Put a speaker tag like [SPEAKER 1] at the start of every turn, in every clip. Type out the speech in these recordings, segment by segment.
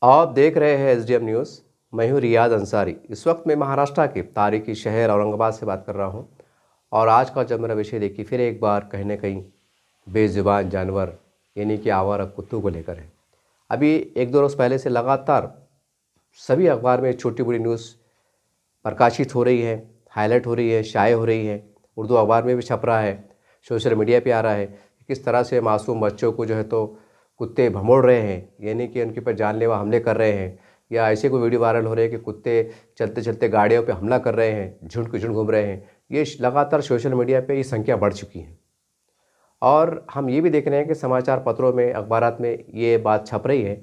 [SPEAKER 1] आप देख रहे हैं एसडीएम न्यूज़। मैं हूँ रियाज अंसारी। इस वक्त मैं महाराष्ट्र के तारीखी शहर औरंगाबाद से बात कर रहा हूँ। और आज का जब मेरा विषय देखिए फिर एक बार कहीं ना कहीं बेज़ुबान जानवर यानी कि आवारा कुत्तों को लेकर है। अभी एक दो रोज़ पहले से लगातार सभी अखबार में छोटी बड़ी न्यूज़ प्रकाशित हो रही है, हाईलाइट हो रही है, शाये हो रही है। उर्दू अखबार में भी छप रहा है, सोशल मीडिया पे आ रहा है कि किस तरह से मासूम बच्चों को जो है तो कुत्ते भमोड़ रहे हैं, यानी कि उनके ऊपर जानलेवा हमले कर रहे हैं। या ऐसे कोई वीडियो वायरल हो रहे हैं कि कुत्ते चलते चलते गाड़ियों पे हमला कर रहे हैं, झुंड के झुंड घूम रहे हैं। ये लगातार सोशल मीडिया पे ये संख्या बढ़ चुकी है। और हम ये भी देख रहे हैं कि समाचार पत्रों में, अखबारात में ये बात छप रही है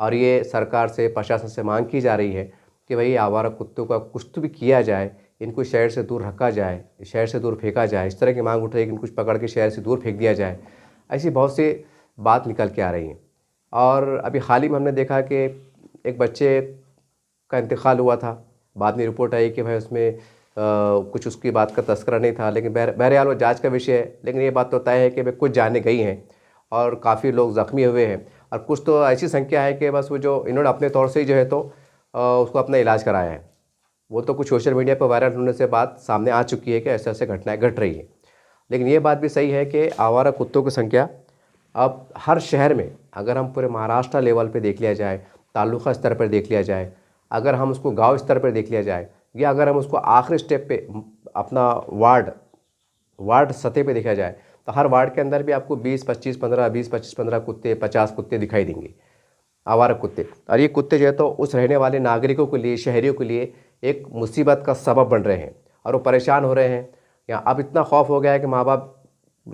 [SPEAKER 1] और ये सरकार से, प्रशासन से मांग की जा रही है कि भाई आवारा कुत्तों का कुछ तो भी किया जाए, इनको शहर से दूर रखा जाए, शहर से दूर फेंका जाए। इस तरह की मांग उठ रही है कि इनको कुछ पकड़ के शहर से दूर फेंक दिया जाए। ऐसी बहुत सी बात निकल के आ रही हैं। और अभी हाल ही में हमने देखा कि एक बच्चे का इंतकाल हुआ था। बाद में रिपोर्ट आई कि भाई उसमें कुछ उसकी बात का तस्करा नहीं था, लेकिन बहरहाल वो जांच का विषय है। लेकिन ये बात तो तय है कि भाई कुछ जाने गई हैं और काफ़ी लोग ज़ख्मी हुए हैं। और कुछ तो ऐसी संख्या है कि बस वो जो इन्होंने अपने तौर से ही जो है तो उसको अपना इलाज कराया है। वो तो कुछ सोशल मीडिया पर वायरल होने से बात सामने आ चुकी है कि ऐसे ऐसे घटनाएं घट रही हैं। लेकिन ये बात भी सही है कि आवारा कुत्तों की संख्या अब हर शहर में, अगर हम पूरे महाराष्ट्र लेवल पे देख लिया जाए, तालुका स्तर पर देख लिया जाए, अगर हम उसको गांव स्तर पर देख लिया जाए, या अगर हम उसको आखिरी स्टेप पे अपना वार्ड सतह पे देखा जाए, तो हर वार्ड के अंदर भी आपको 20-25-15 कुत्ते, 50 कुत्ते दिखाई देंगे, आवारा कुत्ते। और ये कुत्ते जो है तो उस रहने वाले नागरिकों के लिए, शहरियों के लिए एक मुसीबत का सबब बन रहे हैं और वो परेशान हो रहे हैं। या अब इतना खौफ हो गया है कि माँ बाप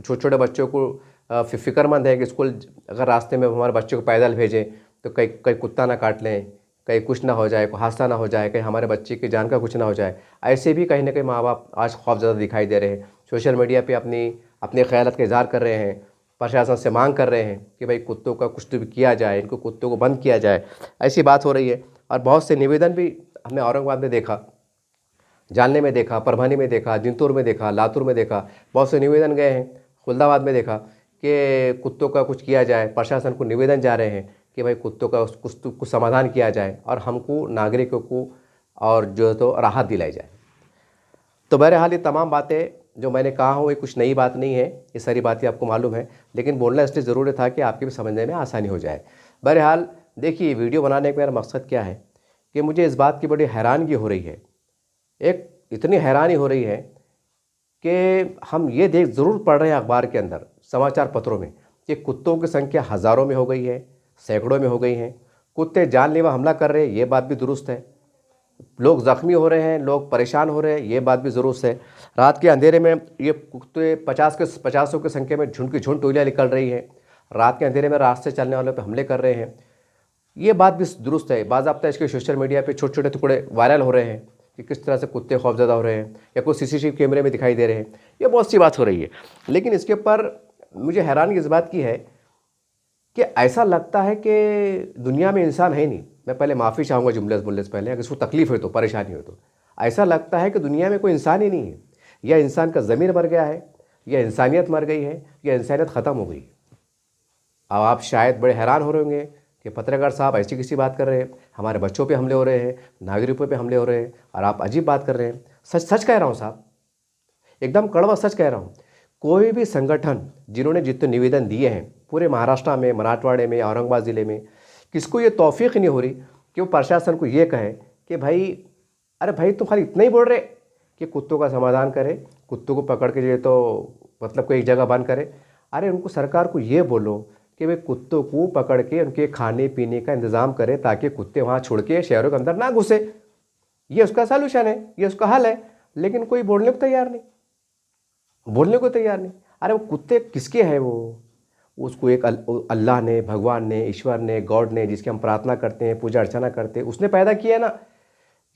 [SPEAKER 1] छोटे छोटे बच्चों को फ़िक्रमंद है कि स्कूल अगर रास्ते में हमारे बच्चे को पैदल भेजें तो कहीं कहीं कुत्ता ना काट लें, कहीं कुछ ना हो जाए, कोई हादसा ना हो जाए, कहीं हमारे बच्चे की जान का कुछ ना हो जाए। ऐसे भी कहीं ना कहीं माँ बाप आज खौफ ज़्यादा दिखाई दे रहे हैं। सोशल मीडिया पे अपने ख्यालात का इज़हार कर रहे हैं, प्रशासन से मांग कर रहे हैं कि भाई कुत्तों का कुछ तो भी किया जाए, इनको कुत्तों को बंद किया जाए। ऐसी बात हो रही है। और बहुत से निवेदन भी हमने औरंगाबाद में देखा, जालने में देखा, परभनी में देखा, जिंतूर में देखा, लातूर में देखा, बहुत से निवेदन गए हैं। खुलदाबाद में देखा कि कुत्तों का कुछ किया जाए, प्रशासन को निवेदन जा रहे हैं कि भाई कुत्तों का कुछ समाधान किया जाए और हमको, नागरिकों को और जो है तो राहत दिलाई जाए। तो बहरहाल ये तमाम बातें जो मैंने कहा हूँ ये कुछ नई बात नहीं है, ये सारी बातें आपको मालूम है, लेकिन बोलना इसलिए ज़रूरी था कि आपके भी समझने में आसानी हो जाए। बहरहाल देखिए, वीडियो बनाने का मेरा मकसद क्या है कि मुझे इस बात की बड़ी हैरानगी हो रही है, एक इतनी हैरानी हो रही है कि हम ये देख ज़रूर पढ़ रहे हैं अखबार के अंदर, समाचार पत्रों में, कि कुत्तों की संख्या हज़ारों में हो गई है, सैकड़ों में हो गई हैं। कुत्ते जानलेवा हमला कर रहे हैं, ये बात भी दुरुस्त है। लोग ज़ख्मी हो रहे हैं, लोग परेशान हो रहे हैं, ये बात भी दुरुस्त है। रात के अंधेरे में ये कुत्ते 50 की संख्या में झुंड की झुंड टोलियाँ निकल रही हैं, रात के अंधेरे में रास्ते चलने वालों पर हमले कर रहे हैं, ये बात भी दुरुस्त है। बाज़ाब्ता इसके सोशल मीडिया पे छोटे छोटे टुकड़े वायरल हो रहे हैं कि किस तरह से कुत्ते खौफज़दा हो रहे हैं या कोई सीसीटीवी कैमरे में दिखाई दे रहे हैं, ये बहुत सी बात हो रही है। लेकिन इसके ऊपर मुझे हैरानी इस बात की है कि ऐसा लगता है कि दुनिया में इंसान है नहीं। मैं पहले माफ़ी चाहूँगा जुमले बोलने से पहले, अगर इसको तकलीफ़ हो तो, परेशानी हो तो। ऐसा लगता है कि दुनिया में कोई इंसान ही नहीं है, या इंसान का ज़मीर मर गया है, या इंसानियत मर गई है, या इंसानियत ख़त्म हो गई। अब आप शायद बड़े हैरान हो रहे होंगे कि पत्रकार साहब ऐसी किसी बात कर रहे हैं, हमारे बच्चों पे हमले हो रहे हैं, नागरिकों पे हमले हो रहे हैं, और आप अजीब बात कर रहे हैं। सच सच कह रहा हूँ साहब, एकदम कड़वा सच कह रहा हूँ। कोई भी संगठन जिन्होंने जितने निवेदन दिए हैं पूरे महाराष्ट्र में, मराठवाड़े में, औरंगाबाद ज़िले में, किसको ये तौफीक नहीं हो रही कि वो प्रशासन को ये कहे कि भाई, अरे भाई तुम खाली इतना ही बोल रहे कि कुत्तों का समाधान करे, कुत्तों को पकड़ के जो तो मतलब कोई एक जगह बंद करे। अरे उनको, सरकार को ये बोलो कि वे कुत्तों को पकड़ के उनके खाने पीने का इंतज़ाम करें ताकि कुत्ते वहाँ छोड़ के शहरों के अंदर ना घुसे। ये उसका सलूशन है, ये उसका हल है। लेकिन कोई बोलने को तैयार नहीं, बोलने को तैयार नहीं। अरे वो कुत्ते किसके हैं? वो उसको एक अल्लाह ने, भगवान ने, ईश्वर ने, गॉड ने, जिसकी हम प्रार्थना करते हैं, पूजा अर्चना करते हैं, उसने पैदा किया ना।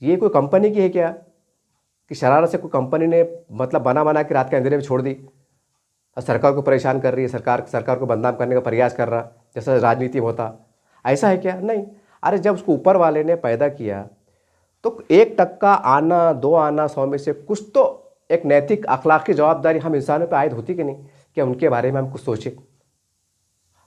[SPEAKER 1] ये कोई कंपनी की है क्या कि शरारत से कोई कंपनी ने मतलब बना के रात के अंधेरे में छोड़ दी और सरकार को परेशान कर रही है, सरकार को बदनाम करने का प्रयास कर रहा, जैसा राजनीति में होता? ऐसा है क्या? नहीं। अरे जब उसको ऊपर वाले ने पैदा किया तो 1% आना, 2 आना 100 में से कुछ तो एक नैतिक अखलाकी जवाबदारी हम इंसानों पर आयद होती कि नहीं, कि उनके बारे में हम कुछ सोचें।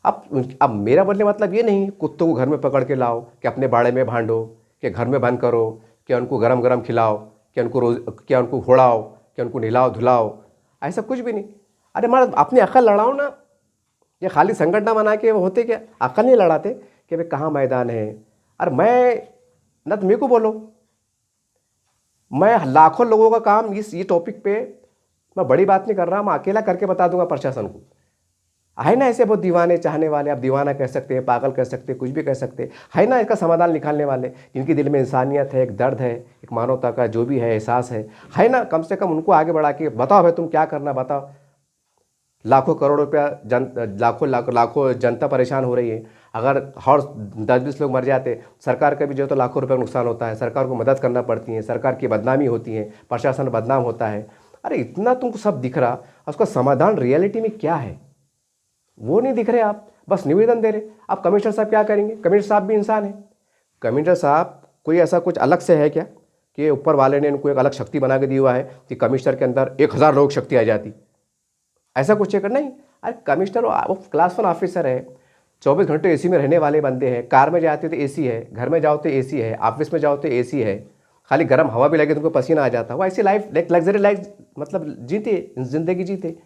[SPEAKER 1] अब मेरा बोलने मतलब ये नहीं कुत्तों को घर में पकड़ के लाओ कि अपने बाड़े में भांडो, कि घर में बंद करो, कि उनको गरम गरम खिलाओ, कि उनको रोज, क्या उनको घोड़ाओ, कि उनको नहलाओ धुलाओ, ऐसा कुछ भी नहीं। अरे मार अपनी अकल लड़ाओ ना, ये खाली संगठन बना के वो होते क्या, अकल नहीं लड़ाते कि भाई कहाँ मैदान है। अरे मैं ना तो मेरे को बोलो, मैं लाखों लोगों का काम ये टॉपिक पे, मैं बड़ी बात नहीं कर रहा, मैं अकेला करके बता दूंगा प्रशासन को। है ना ऐसे बहुत दीवाने चाहने वाले, आप दीवाना कह सकते हैं, पागल कह सकते हैं, कुछ भी कह सकते हैं, है ना इसका समाधान निकालने वाले, जिनके दिल में इंसानियत है, एक दर्द है, एक मानवता का जो भी है एहसास है ना, कम से कम उनको आगे बढ़ा के बताओ भाई तुम क्या करना बताओ। लाखों करोड़ रुपया लाखों जनता परेशान हो रही है। अगर हर 10-20 लोग मर जाते, सरकार का भी जो तो लाखों रुपये का नुकसान होता है, सरकार को मदद करना पड़ती है, सरकार की बदनामी होती है, प्रशासन बदनाम होता है। अरे इतना तुमको सब दिख रहा, उसका समाधान रियलिटी में क्या है वो नहीं दिख रहे, आप बस निवेदन दे रहे। अब कमिश्नर साहब क्या करेंगे, कमिश्नर साहब भी इंसान है। कमिश्नर साहब कोई ऐसा कुछ अलग से है क्या कि ऊपर वाले ने इनको एक अलग शक्ति बना के दिया हुआ है कि कमिश्नर के अंदर 1000 लोग शक्ति आ जाती, ऐसा कुछ है नहीं। अरे कमिश्नर वो क्लास 1 ऑफिसर है, 24 घंटे एसी में रहने वाले बंदे हैं। कार में जाते तो एसी है, घर में जाओ तो एसी है, ऑफिस में जाओ तो एसी है, खाली गर्म हवा भी लगे तुमको पसीना आ जाता। वो ऐसी लाइफ लग्जरी लाइफ मतलब जीते, जिंदगी जीते,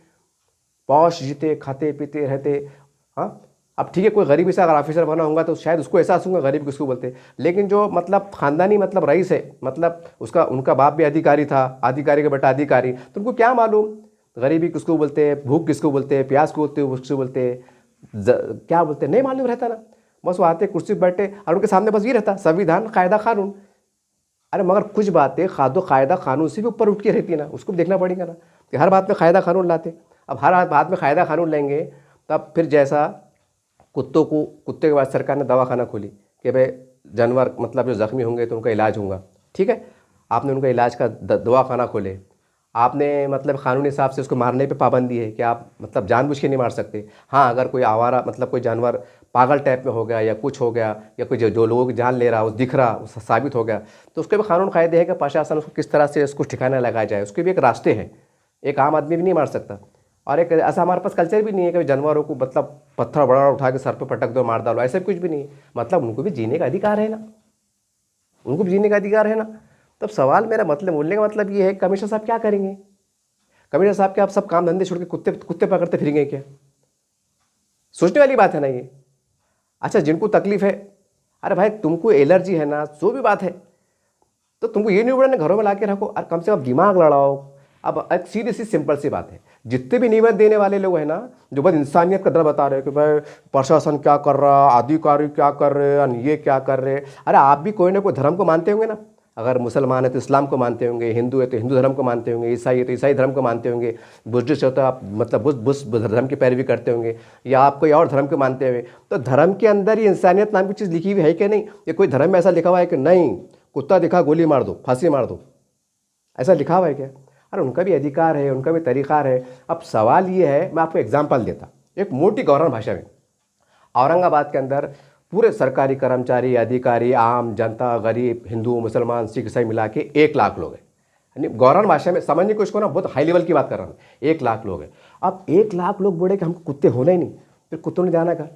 [SPEAKER 1] पौश जीते, खाते पीते रहते। हाँ अब ठीक है, कोई गरीबी से अगर ऑफिसर बना होगा तो शायद उसको एहसास होगा गरीब किसको बोलते, लेकिन जो मतलब खानदानी मतलब रईस है, मतलब उनका बाप भी अधिकारी था, अधिकारी का बेटा अधिकारी, तो उनको क्या मालूम गरीबी किसको बोलते हैं, भूख किसको बोलते हैं, प्यास को किसको बोलते हैं, क्या बोलते हैं, नहीं मालूम रहता ना। बस वो आते कुर्सी पर बैठे और उनके सामने बस ये रहता संविधान कायदा कानून। अरे मगर कुछ बातें कायदा कानून से भी ऊपर उठ के रहती है ना, उसको भी देखना पड़ेगा ना कि हर बात में कायदा कानून लाते। अब हर बात में कायदा कानून लेंगे तब फिर जैसा कुत्ते के बाद सरकार ने दवाखाना खोली कि भाई जानवर मतलब जो ज़ख्मी होंगे तो उनका इलाज होगा, ठीक है, आपने उनका इलाज का दवाखाना खोले, आपने मतलब कानूनी हिसाब से उसको मारने पे पाबंदी है कि आप मतलब जानबूझ के नहीं मार सकते। हाँ अगर कोई आवारा मतलब कोई जानवर पागल टाइप में हो गया या कुछ हो गया या कोई जो लोगों की जान ले रहा उस दिख रहा उस साबित हो गया तो उसके भी कानून कायदे है कि प्रशासन उसको किस तरह से उसको ठिकाना लगाया जाए, उसके भी एक रास्ते हैं। एक आम आदमी भी नहीं मार सकता। और एक ऐसा हमारे पास कल्चर भी नहीं है कि जानवरों को मतलब पत्थर बड़ा उठा के सर पे पटक दो मार डालो, ऐसा कुछ भी नहीं है। मतलब उनको भी जीने का अधिकार है ना, उनको भी जीने का अधिकार है ना। तब सवाल मेरा मतलब बोलने का मतलब ये है कमिश्नर साहब क्या करेंगे, कमिश्नर साहब के आप सब काम धंधे छोड़ के कुत्ते पकड़ते फिरेंगे क्या, सोचने वाली बात है ना ये। अच्छा जिनको तकलीफ है, अरे भाई तुमको एलर्जी है ना, जो भी बात है तो तुमको ये नहीं बोलना घरों में ला के रखो और कम से कम दिमाग लड़ाओ। अब एक सीधी सी सिंपल सी बात है, जितने भी निवेदन देने वाले लोग हैं ना जो बहुत इंसानियत का दर बता रहे हैं कि भाई प्रशासन क्या कर रहा, अधिकारी क्या कर रहे हैं, ये क्या कर रहे हैं। अरे आप भी कोई ना कोई धर्म को मानते होंगे ना, अगर मुसलमान है तो इस्लाम को मानते होंगे, हिंदू है तो हिंदू धर्म को मानते होंगे, ईसाई है तो ईसाई धर्म को मानते होंगे, बुद्धिस्ट है तो आप मतलब बुद्ध धर्म की पैरवी करते होंगे, या आप कोई और धर्म को मानते होंगे। तो धर्म के अंदर ये इंसानियत नाम की चीज़ लिखी हुई है कि नहीं, ये कोई धर्म में ऐसा लिखा हुआ है कि नहीं कुत्ता दिखा गोली मार दो फांसी मार दो, ऐसा लिखा हुआ है क्या। अरे उनका भी अधिकार है, उनका भी तरीक़ा है। अब सवाल ये है, मैं आपको एग्जांपल देता एक मोटी गवर्नर भाषा में। औरंगाबाद के अंदर पूरे सरकारी कर्मचारी, अधिकारी, आम जनता, गरीब, हिंदू, मुसलमान, सिख, ईसाई मिला के 1 लाख लोग हैं। यानी गवर्नर भाषा में समझने को इसको ना बहुत हाई लेवल की बात कर रहा हूँ, 1 लाख लोग हैं। अब 1 लाख लोग बोले कि हमको कुत्ते होना ही नहीं, फिर कुत्तों ने जाना कहा।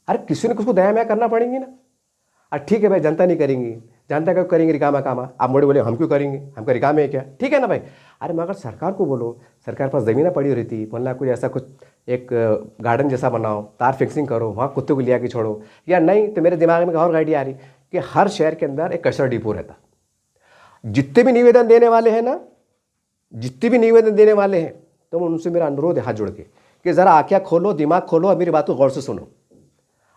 [SPEAKER 1] अरे किसी ने कुछ दया मैं करना पड़ेंगी ना। अरे ठीक है भाई जनता नहीं करेंगी, जनता क्यों करेंगे रिकामा कामा, आप मोड़े बोले हम क्यों करेंगे, हमका रिकाम है क्या, ठीक है ना भाई। अरे मगर सरकार को बोलो, सरकार पास ज़मीनें पड़ी रहती, बोलना कुछ ऐसा कुछ एक गार्डन जैसा बनाओ, तार फिक्सिंग करो, वहाँ कुत्तों को लिया के छोड़ो। या नहीं तो मेरे दिमाग में और आइडिया आ रही कि हर शहर के अंदर एक कचरा डिपो रहता। जितने भी निवेदन देने वाले हैं ना, जितने भी निवेदन देने वाले हैं तो उनसे मेरा अनुरोध है हाथ जोड़ के कि ज़रा आँखें खोलो, दिमाग खोलो और मेरी बात को गौर से सुनो।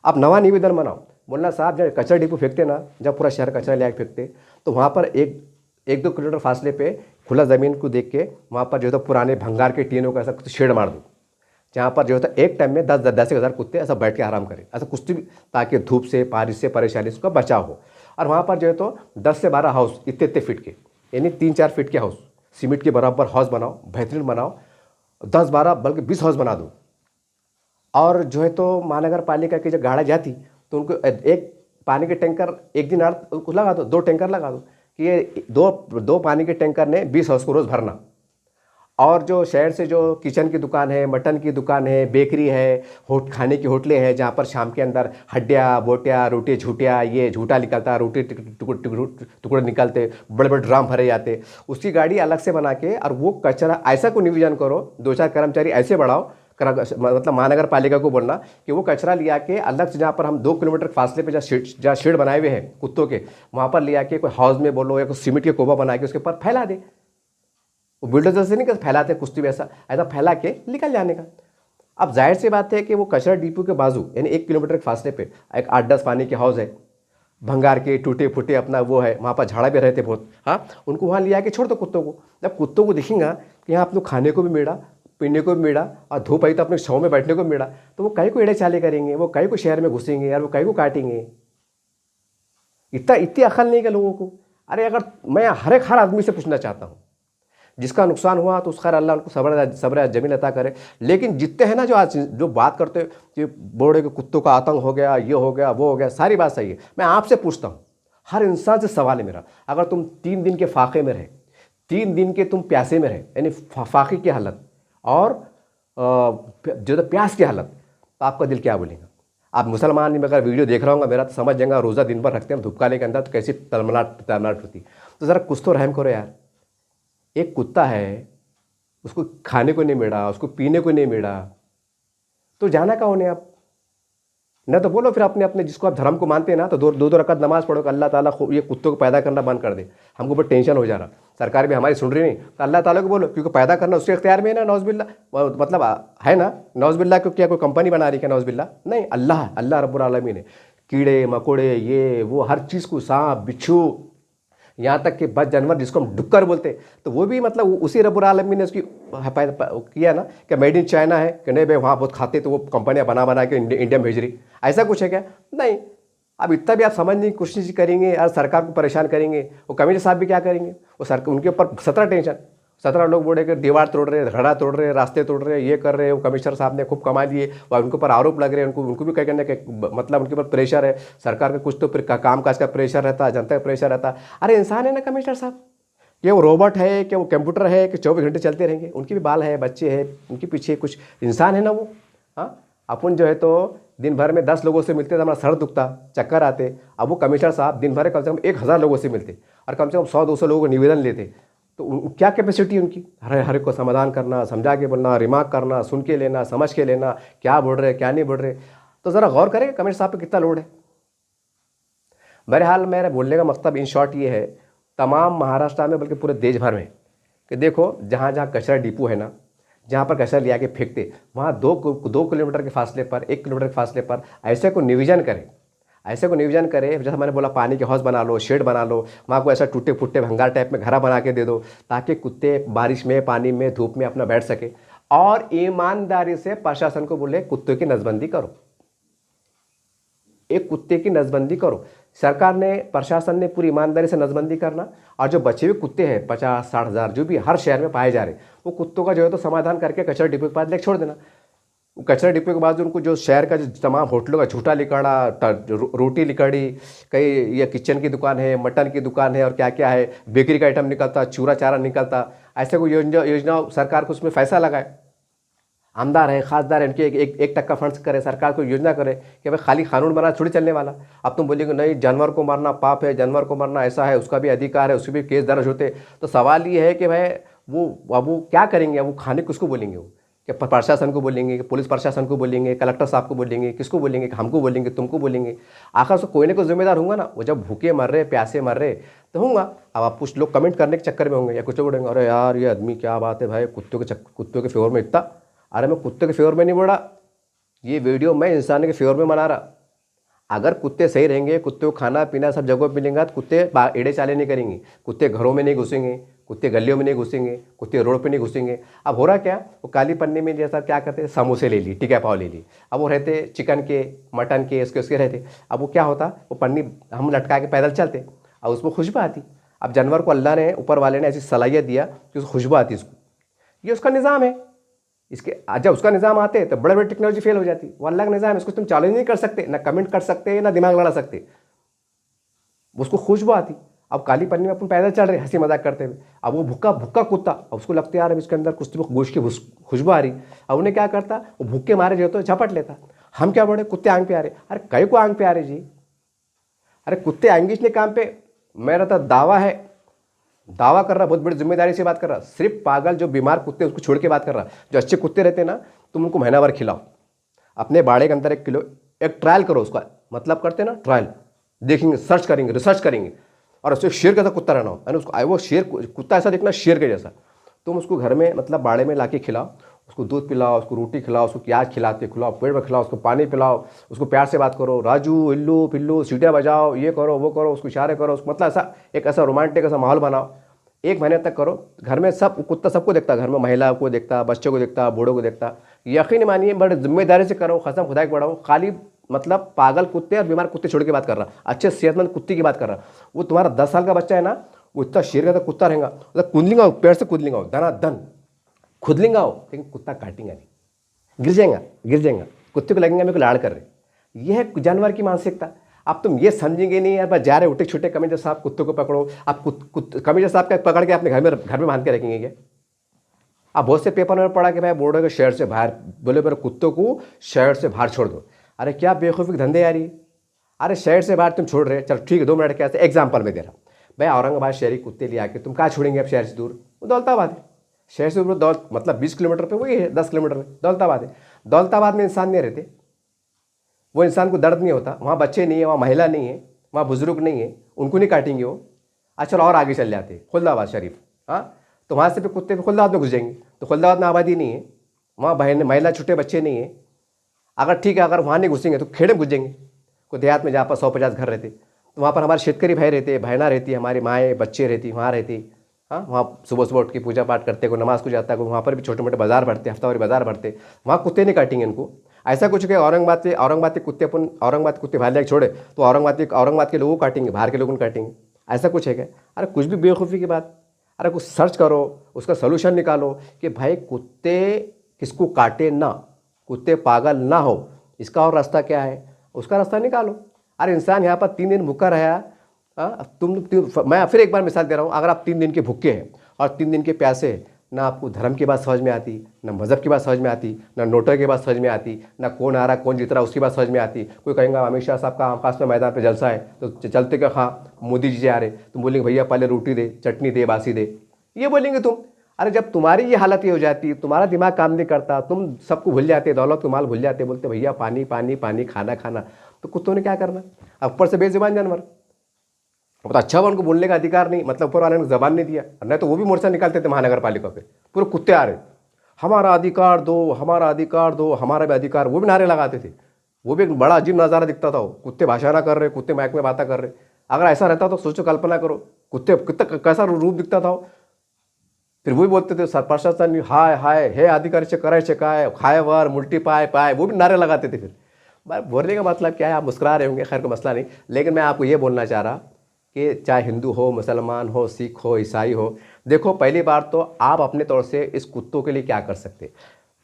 [SPEAKER 1] आप नवा निवेदन बनाओ, बोलना साहब जब कचरा डिपो फेंकते ना, जब पूरा शहर कचरा ले फेंकते तो वहाँ पर 1-2 किलोमीटर फासले पे खुला ज़मीन को देख के वहाँ पर जो है पुराने भंगार के टीनों का ऐसा कुछ शेड मार दो, जहाँ पर जो है एक टाइम में 10,000 कुत्ते ऐसा बैठ के आराम करें, ऐसा कुछ भी, ताकि धूप से, बारिश से, परेशानी से उसका बचाव हो। और वहाँ पर जो है तो 10 से 12 हाउस इतने फीट के, यानी 3-4 फीट के हाउस, सीमेंट के बराबर हाउस बनाओ, बेहतरीन बनाओ, 10-12 बल्कि 20 हाउस बना दो। और जो है तो महानगर पालिका की जो गाड़ी जाती तो उनको एक पानी के टैंकर एक दिन उनको लगा दो, 2 टैंकर लगा दो कि ये दो पानी के टैंकर ने 20 हाउस को रोज़ भरना। और जो शहर से जो किचन की दुकान है, मटन की दुकान है, बेकरी है, खाने की होटलें हैं जहाँ पर शाम के अंदर हड्डियाँ बोटियाँ रोटी झूठियाँ ये झूठा निकलता, रोटी टुकड़े निकलते, बड़े बड़े ड्राम भरे जाते, उसकी गाड़ी अलग से बना के और वो कचरा ऐसा को नियोजन करो, 2-4 कर्मचारी ऐसे बढ़ाओ, मतलब महानगर पालिका को बोलना कि वो कचरा लिया के अलग से, जहाँ पर हम 2 किलोमीटर फासले पे जहाँ शेड बनाए हुए हैं कुत्तों के, वहाँ पर ले आके कोई हाउस में बोलो या कोई सीमेंट के कोबा बना के उसके ऊपर फैला दे। वो बिल्डोजर से नहीं कर फैलाते कुश्ती वैसा, ऐसा फैला के निकल जाने का। अब जाहिर सी बात है कि वो कचरा डिपो के बाजू यानी 1 किलोमीटर के फासले पे एक 8-10 पानी के हाउस है, भंगार के टूटे फूटे अपना वो है, वहाँ पर झाड़ा भी रहते बहुत। हाँ, उनको वहाँ ले आके छोड़ दो कुत्तों को। जब कुत्तों को दिखेगा कि यहाँ अपने खाने को भी मिला, पीने को भी मिला और धूप आई तो अपने छाँव में बैठने को मिला, तो वो कहीं को एड़े चाले करेंगे, वो कहीं को शहर में घुसेंगे यार, वो कहीं को काटेंगे। इतनी अकल नहीं है लोगों को। अरे अगर मैं हर आदमी से पूछना चाहता हूँ, जिसका नुकसान हुआ तो उसका अल्लाह उनको सब्र जमीन अता करे, लेकिन जितने हैं ना जो आज जो बात करते हैं कि बोर्डे के कुत्तों का आतंक हो गया, ये हो गया, वो हो गया, सारी बात सही है। मैं आपसे पूछता हूँ, हर इंसान से सवाल है मेरा, अगर तुम 3 दिन के फाके में रहे, 3 दिन के तुम प्यासे में रहे, यानी फाके की हालत और जो प्यास की हालत, तो आपका दिल क्या बोलेगा? आप मुसलमान में अगर वीडियो देख रहा हूँ मेरा तो समझ जाएगा, रोज़ा दिन भर रखते हैं धूपकाले के अंदर तो कैसी तलमलाट होती। तो ज़रा कुछ तो रहम करो यार। एक कुत्ता है, उसको खाने को नहीं मिला, उसको पीने को नहीं मिला, तो जाना कहाँ उन्हें आप? ना तो बोलो फिर अपने अपने जिसको आप धर्म को मानते हैं ना, तो दो रकात नमाज पढ़ो कि अल्लाह ताला ये कुत्तों को पैदा करना बंद कर दे, हमको बहुत टेंशन हो जा रहा, सरकार भी हमारी सुन रही नहीं, तो अल्लाह ताला को बोलो, क्योंकि पैदा करना उसके इख्तियार में है ना, नौज़बिल्ला, मतलब है ना, नौज़बिल्ला को क्या कोई कंपनी बना रही है नौज़बिल्ला? नहीं, अल्लाह रब्बुल आलमीन है। कीड़े मकोड़े ये वो हर चीज़ को, सांप बिच्छू, यहाँ तक कि बद जानवर जिसको हम डुक्कर बोलते, तो वो भी मतलब उसी रब्बुल आलमीन ने उसकी किया ना कि मेड इन चाइना है कि नहीं भाई वहाँ बहुत खाते, तो वो कंपनियाँ बना के इंडिया में भेज रही, ऐसा कुछ है क्या? नहीं। अब इतना भी आप समझने की कोशिश करेंगे और सरकार को परेशान करेंगे, वो कमिश्नर साहब भी क्या करेंगे? वो सरकार उनके ऊपर 17 टेंशन, 17 लोग बोले कि दीवार तोड़ रहे, घड़ा तोड़ रहे, रास्ते तोड़ रहे, ये कर रहे हैं, वो कमिश्नर साहब ने खूब कमा लिए और उनके ऊपर आरोप लग रहे हैं, उनको भी कहीं करने के मतलब उनके ऊपर प्रेशर है, सरकार का कुछ तो काम काज का प्रेशर रहता है, जनता का प्रेशर रहता है। अरे इंसान है ना कमिश्नर साहब, क्या वो रोबोट है, क्या वो कंप्यूटर है कि 24 घंटे चलते रहेंगे? उनकी भी बाल है, बच्चे हैं, उनके पीछे कुछ इंसान है ना वो। हाँ, अपन जो है तो दिन भर में 10 लोगों से मिलते तो हमारा सर दुखता, चक्कर आते। अब वो कमिश्नर साहब दिन भर कम से कम 1000 लोगों से मिलते और कम से कम 100-200 लोगों को निवेदन लेते, तो क्या कैपेसिटी उनकी? हर एक को समाधान करना, समझा के बोलना, रिमार्क करना, सुन के लेना, समझ के लेना, क्या बोल रहे क्या नहीं बोल रहे। तो ज़रा गौर करें कमिश्नर साहब पे कितना लोड है। बहरहाल मेरा बोलने का मकसद इन शॉर्ट ये है, तमाम महाराष्ट्र में बल्कि पूरे देश भर में, कि देखो जहाँ जहाँ कचरा डिपो है ना, जहाँ पर कचरा लिया के फेंकते, वहाँ 2 किलोमीटर के फासले पर, 1 किलोमीटर के फासले पर ऐसे को नियोजन करें, ऐसे को नियोजन करे। जैसे मैंने बोला पानी के हाउस बना लो, शेड बना लो, वहाँ को ऐसा टूटे फुट्टे भंगार टाइप में घरा बना के दे दो, ताकि कुत्ते बारिश में, पानी में, धूप में अपना बैठ सके। और ईमानदारी से प्रशासन को बोले कुत्ते की नसबंदी करो, एक कुत्ते की नसबंदी करो। सरकार ने, प्रशासन ने पूरी ईमानदारी से नसबंदी करना, और जो बचे हुए कुत्ते हैं 50-60 हज़ार जो भी हर शहर में पाए जा रहे, वो कुत्तों का जो है तो समाधान करके कचरा डिपो के पास लेकर छोड़ देना। कचरा डिपो के बाद उनको जो शहर का जो तमाम होटलों का झूठा लिकाड़ा, रोटी लिकाड़ी, कहीं ये किचन की दुकान है, मटन की दुकान है और क्या क्या है, बेकरी का आइटम निकलता, चूरा चारा निकलता, ऐसे कोई योजना सरकार को उसमें पैसा लगाए। आमदार है, खासदार है, इनके 1% फंड्स करे, सरकार को योजना करे कि भाई खाली कानून बना थोड़ी चलने वाला। अब तुम बोलेंगे नहीं जानवर को मारना पाप है, जानवर को मारना ऐसा है, उसका भी अधिकार है, उसके भी केस दर्ज होते। तो सवाल ये है कि भाई वो क्या करेंगे? वो खाने किसको बोलेंगे? वो क्या प्रशासन को बोलेंगे, कि पुलिस प्रशासन को बोलेंगे, कलेक्टर साहब को बोलेंगे, किसको बोलेंगे? कि हमको बोलेंगे, तुमको बोलेंगे? आखिर से कोई ना कोई जिम्मेदार होगा ना। वो जब भूखे मर रहे, प्यासे मर रहे तो होगा। अब आप कुछ लोग कमेंट करने के चक्कर में होंगे या कुछ बोलेंगे, अरे यार ये आदमी क्या बात है भाई, कुत्तों के फेवर में इतना। अरे मैं कुत्ते के फेवर में नहीं बोल रहा, ये वीडियो मैं इंसान के फेवर में बना रहा। अगर कुत्ते सही रहेंगे, कुत्ते को खाना पीना सब जगह पर मिलेंगे, तो कुत्ते एड़े चाले नहीं करेंगे, कुत्ते घरों में नहीं घुसेंगे, कुत्ते गलियों में नहीं घुसेंगे, कुत्ते रोड पे नहीं घुसेंगे। अब हो रहा क्या, वो काली पन्नी में जैसा क्या करते हैं, समोसे ले ली, टिक्का पाव ले ली। अब वो रहते चिकन के, मटन के, उसके रहते। अब वो क्या होता, वो पन्नी हम लटका के पैदल चलते और उसमें खुशबू आती। अब जानवर को अल्लाह ने, ऊपर वाले ने ऐसी सलाहियत दिया कि उसको खुशबू आती उसको, ये उसका निज़ाम है। इसके जब उसका निज़ाम आते तो बड़े बड़े टेक्नोलॉजी फेल हो जाती। वो अल्लाह का निज़ाम है, इसको तुम चैलेंज नहीं कर सकते, ना कमेंट कर सकते, ना दिमाग लड़ा सकते। उसको खुशबू आती। अब काली पन्नी में अपन पैदल चल रहे हंसी मजाक करते हुए, अब वो भूखा भूखा कुत्ता, अब उसको लगता है यार अब इसके अंदर कुछ तो गोश्त की खुशबू आ रही, अब उन्हें क्या करता, वो भूखे मारे जो तो झपट लेता। हम क्या बोले, कुत्ते आंग पे आ रहे, अरे कई को आंग पे आ रहे जी, अरे कुत्ते आएंगे इसलिए काम पे। मेरा तो दावा है, दावा कर रहा, बहुत बड़ी जिम्मेदारी से बात कर रहा, सिर्फ पागल जो बीमार कुत्ते उसको छोड़ के बात कर रहा। जो अच्छे कुत्ते रहते हैं ना, तुम उनको महीना भर खिलाओ, अपने बाड़े के अंदर 1 किलो, एक ट्रायल करो उसका, मतलब करते हैं ना ट्रायल, देखेंगे, सर्च करेंगे, रिसर्च करेंगे, और उससे शेर का कुत्ता रहना हो, यानी उसको वो शेर कुत्ता ऐसा दिखना शेर के जैसा, तुम उसको घर में मतलब बाड़े में लाके खिलाओ, उसको दूध पिलाओ, उसको रोटी खिलाओ, उसको प्याज खिलाते खिलाओ, पेड़ में खिलाओ, उसको पानी पिलाओ, उसको प्यार से बात करो, राजू इल्लू पिल्लू, सीटियाँ बजाओ, ये करो वो करो, उसको इशारे करो, उसको मतलब ऐसा एक ऐसा रोमांटिक ऐसा माहौल बनाओ। 1 महीने तक करो, घर में सब कुत्ता सबको देखता, घर में महिला को देखता, बच्चों को देखता, बूढ़ों को देखता। यकीन मानिए बड़े जिम्मेदारी से करो, कसम खुदा की बढ़ाओ, खाली मतलब पागल कुत्ते और बीमार कुत्ते छोड़ के बात कर रहा, अच्छे सेहतमंद कुत्ते की बात कर रहा। वो तुम्हारा 10 साल का बच्चा है ना, वो इतना शेर का कुत्ता रहेगा, मतलब कूद लेंगा, पेड़ से कूद लेंगा, दना दन खुद लेंगा हो, लेकिन कुत्ता काटेंगा नहीं, गिर जाएगा, कुत्ते को लगेंगे मेरे को लाड़ कर रहे। यह है जानवर की मानसिकता। अब तुम ये समझेंगे नहीं यार, बस जा रहे उठे छोटे कमीजा साहब कुत्तों को पकड़ो, आप कमीजा साहब का पकड़ के अपने घर में बांध के रखेंगे क्या? अब बहुत से पेपर में पढ़ा कि भाई बोर्डो के शहर से बाहर, बोले मेरे कुत्तों को शहर से बाहर छोड़ दो। अरे क्या बेवकूफ़ी के धंधे यार ये, अरे शहर से बाहर तुम छोड़ रहे, चल ठीक है 2 मिनट कैसे एग्जाम्पल में दे रहा, भाई औरंगाबाद शहरी कुत्ते ले आके तुम कहाँ छोड़ेंगे अब शहर से दूर? वो दौलताबाद है, शहर से दूर मतलब 20 किलोमीटर पे वही है, 10 किलोमीटर में दौलताबाद है। दौलताबाद में इंसान नहीं रहते, वो इंसान को दर्द नहीं होता, वहाँ बच्चे नहीं है, वहाँ महिला नहीं है, वहाँ बुजुर्ग नहीं है, उनको नहीं काटेंगे वो। अच्छा और आगे चल जाते खुलदाबाद शरीफ, हाँ तो वहाँ से फिर कुत्ते खुलदाबाद में घुस जाएंगे, तो खुलदाबाद में आबादी नहीं है, वहाँ बहन महिला छोटे बच्चे नहीं है। अगर ठीक है अगर वहाँ नहीं घुसेंगे तो खेड़े में घुस जाएंगे, कोई देहात में जहाँ पर 100-50 घर रहते, तो वहाँ पर हमारे शेतकरी भाई रहते, बहना रहती, हमारी माएँ बच्चे रहती, वहाँ रहती। हाँ वहाँ सुबह सुबह उठ के पूजा पाठ करते, कोई नमाज को जाता है, वहाँ पर भी छोटे मोटे बाजार भरते, हफ्तावारी बाजार भरते, वहाँ कुत्ते नहीं काटेंगे इनको। ऐसा कुछ कि औरंगाबाद के कुत्ते अपन औरंगाबाद कुत्ते बाहर लेके छोड़े तो औरंगाबाद के लोगों को काटेंगे, बाहर के लोगों को काटेंगे, ऐसा कुछ है क्या? अरे कुछ भी बेवकूफ़ी की बात। अरे कुछ सर्च करो, उसका सोल्यूशन निकालो कि भाई कुत्ते किसको काटे ना, कुत्ते पागल ना हो, इसका और रास्ता क्या है, उसका रास्ता निकालो। अरे इंसान यहाँ पर 3 दिन भूखा रहा, मैं फिर एक बार मिसाल दे रहा हूँ, अगर आप 3 दिन के भूखे हैं और 3 दिन के प्यासे हैं, ना आपको धर्म की बात समझ में आती, ना मज़हब की बात समझ में आती, ना नोटों की बात समझ में आती, ना कौन आ रहा कौन जीत रहा उसकी बात समझ में आती। कोई कहेगा अमित शाह साहब का आकाश में मैदान पे जलसा है तो चलते क्या, हाँ मोदी जी आ रहे, तुम बोलेंगे भैया पहले रोटी दे, चटनी दे, बासी दे, ये बोलेंगे तुम। अरे जब तुम्हारी ये हालत ये हो जाती, तुम्हारा दिमाग काम नहीं करता, तुम सबको भूल जाते, दौलत को माल भूल जाते, बोलते भैया पानी पानी पानी, खाना खाना, तो कुत्तों ने क्या करना? ऊपर से बेजुबान जानवर, तो अच्छा हुआ उनको बोलने का अधिकार नहीं, मतलब ऊपर वाले ने जबान नहीं दिया, नहीं तो वो भी मोर्चा निकालते थे महानगर पालिका पे, पूरे कुत्ते आ रहे, हमारा अधिकार दो, हमारा अधिकार दो, हमारा भी अधिकार, वो भी नारे लगाते थे। वो भी एक बड़ा अजीब नज़ारा दिखता था, कुत्ते भाषा कर रहे, कुत्ते माइक में बातें कर रहे। अगर ऐसा रहता तो सोचो, कल्पना करो कुत्ते कितना कैसा रूप दिखता था। फिर वही बोलते थे प्रशासन हाय हाय हे अधिकारी करायचे काय, खाए वर मुल्टी पाए पाए, वो भी नारे लगाते थे। फिर बोलने का मतलब क्या है, आप मुस्कुरा रहे होंगे, खैर कोई मसला नहीं, लेकिन मैं आपको ये बोलना चाह रहा कि चाहे हिंदू हो, मुसलमान हो, सिख हो, ईसाई हो, देखो पहली बार तो आप अपने तौर से इस कुत्तों के लिए क्या कर सकते।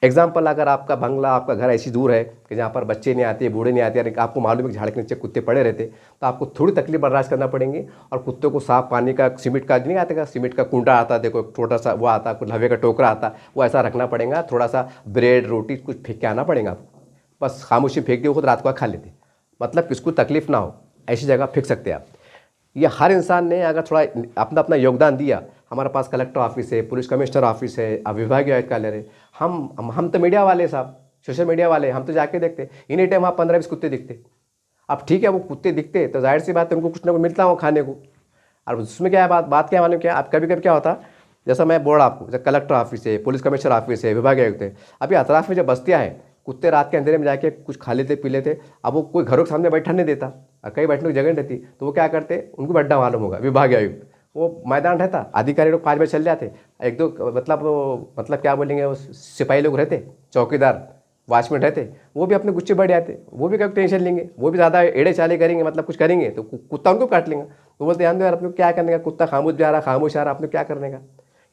[SPEAKER 1] एग्जाम्पल, अगर आपका बंगला, आपका घर ऐसी दूर है कि जहाँ पर बच्चे नहीं आते, बूढ़े नहीं आते, आपको मालूम है कि झाड़ के नीचे कुत्ते पड़े रहते, तो आपको थोड़ी तकलीफ बर्दाश्त करना पड़ेंगी। और कुत्तों को साफ पानी का, सीमेंट का नहीं आता, सीमेंट का कुंडा आता, देखो छोटा सा वो आता, कुछ लवे का टोकरा आता, वो ऐसा रखना पड़ेगा, थोड़ा सा ब्रेड रोटी कुछ फेंक के आना पड़ेगा आपको, बस खामोशी फेंक दिए, खुद रात को खा लेते, मतलब किसको तकलीफ ना हो, ऐसी जगह फेंक सकते हैं आप। ये हर इंसान ने अगर थोड़ा अपना अपना योगदान दिया, हमारे पास कलेक्टर ऑफिस है, पुलिस कमिश्नर ऑफिस है, विभागीय आयुक्त कार्यालय है, हम तो मीडिया वाले साहब, सोशल मीडिया वाले, हम तो जाके देखते, इन्हीं टाइम वहाँ 15-20 कुत्ते दिखते। अब ठीक है वो कुत्ते दिखते तो जाहिर सी बात है उनको कुछ ना कुछ मिलता हो खाने को। और उसमें क्या है बात क्या मालूम क्या, आप कभी कभी क्या होता, जैसा मैं बोर्ड आपको, जब कलेक्टर ऑफिस है, पुलिस कमिश्नर ऑफिस है, विभागीय आयुक्त है, अभी अतराफ में जब बस्तियाँ हैं, कुत्ते रात के अंधेरे में जाके कुछ खा लेते पी लेते, अब वो कोई घरों के सामने बैठा नहीं देता, कहीं बैठने की जगह नहीं रहती, तो वो क्या करते, उनको भी अड्डा मालूम होगा, विभागीय आयुक्त, वो मैदान रहता, अधिकारी लोग 5 बजे चल जाते, 1-2 मतलब क्या बोलेंगे, वो सिपाही लोग रहते, चौकीदार वॉचमैन रहते, वो भी अपने गुस्से बढ़ जाते, वो भी कभी टेंशन लेंगे, वो भी ज़्यादा एड़े चाले करेंगे, मतलब कुछ करेंगे तो कुत्ता उनको काट लेंगे। तो बोलते ध्यान दो यार, अपने क्या करने का, कुत्ता खामोश जा रहा, खामोश आ रहा, अपने क्या करने का।